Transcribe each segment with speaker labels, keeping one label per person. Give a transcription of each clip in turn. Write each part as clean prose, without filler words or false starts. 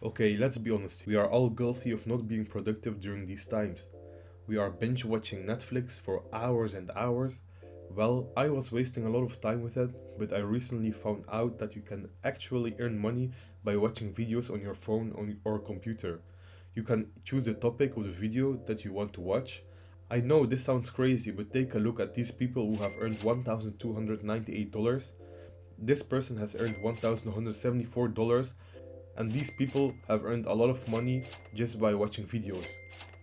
Speaker 1: Okay, let's be honest, we are all guilty of not being productive during these times. We are binge watching Netflix for hours and hours. Well, I was wasting a lot of time with it, but I recently found out that you can actually earn money by watching videos on your phone or computer. You can choose the topic of the video that you want to watch. I know this sounds crazy, but take a look at these people who have earned $1,298. This person has earned $1,174, and these people have earned a lot of money just by watching videos.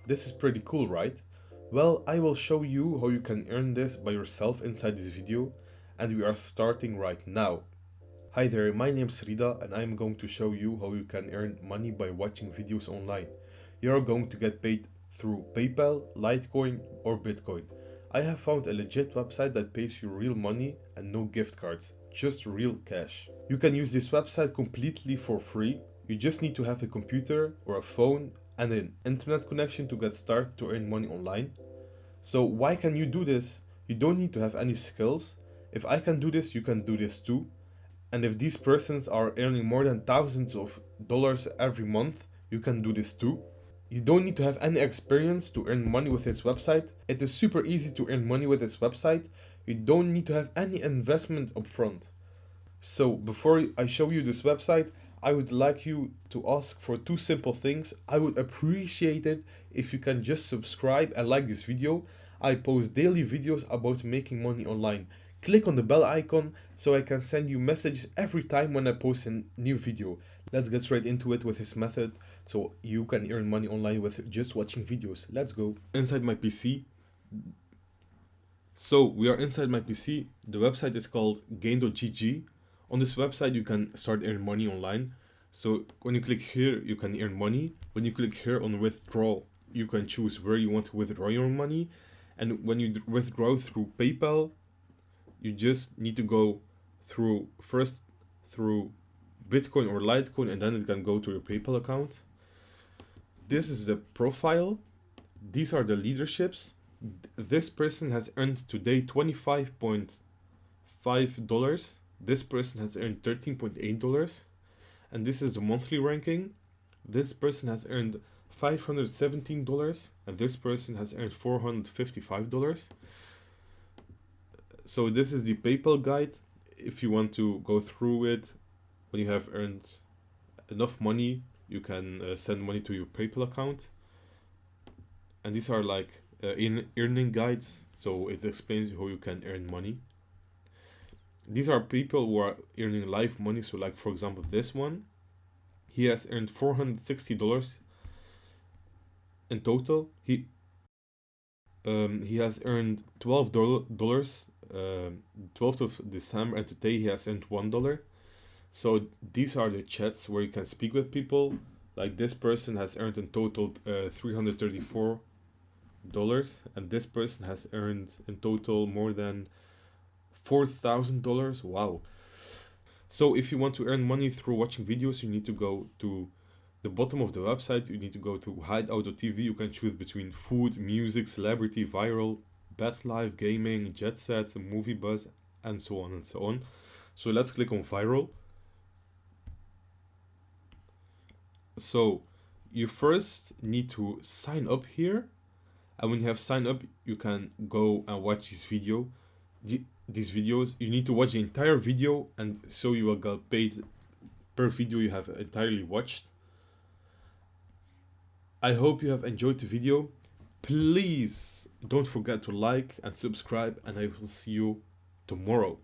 Speaker 1: This is pretty cool, right? Well, I will show you how you can earn this by yourself inside this video, and we are starting right now. Hi there, my name is Ridda, and I'm going to show you how you can earn money by watching videos online. You are going to get paid through PayPal, Litecoin, or Bitcoin. I have found a legit website that pays you real money and no gift cards, just real cash. You can use this website completely for free. You just need to have a computer or a phone and an internet connection to get started to earn money online. So why can you do this? You don't need to have any skills. If I can do this, you can do this too. And if these persons are earning more than thousands of dollars every month, you can do this too. You don't need to have any experience to earn money with this website. It is super easy to earn money with this website. You don't need to have any investment upfront. So before I show you this website, I would like you to ask for two simple things. I would appreciate it if you can just subscribe and like this video. I post daily videos about making money online. Click on the bell icon so I can send you messages every time when I post a new video. Let's get straight into it with this method so you can earn money online with just watching videos. Let's go. Inside my PC. So we are inside my PC. The website is called gain.gg. On this website you can start earning money online. So when you click here, you can earn money. When you click here on withdrawal, you can choose where you want to withdraw your money. And when you withdraw through PayPal, you just need to go through Bitcoin or Litecoin, and then it can go to your PayPal account. This is the profile. These are the leaderships. This person has earned today $25.5. This person has earned $13.8. And this is the monthly ranking. This person has earned $517, and this person has earned $455. So this is the PayPal guide. If you want to go through it, when you have earned enough money, you can send money to your PayPal account. And these are like earning guides, so it explains how you can earn money. These are people who are earning live money. So like, for example, this one, he has earned $460 in total. He has earned $12, 12th of December, and today he has earned $1. So these are the chats where you can speak with people. Like this person has earned in total $334, and this person has earned in total more than $4,000. Wow. So if you want to earn money through watching videos, you need to go to the bottom of the website. You need to go to hideout.tv. You can choose between food, music, celebrity, viral, best life, gaming, jet sets, movie buzz, and so on and so on. So let's click on viral. So you first need to sign up here, and when you have signed up, you can go and watch this video. These videos, you need to watch the entire video, and so you will get paid per video you have entirely watched. I hope you have enjoyed the video. Please don't forget to like and subscribe, and I will see you tomorrow.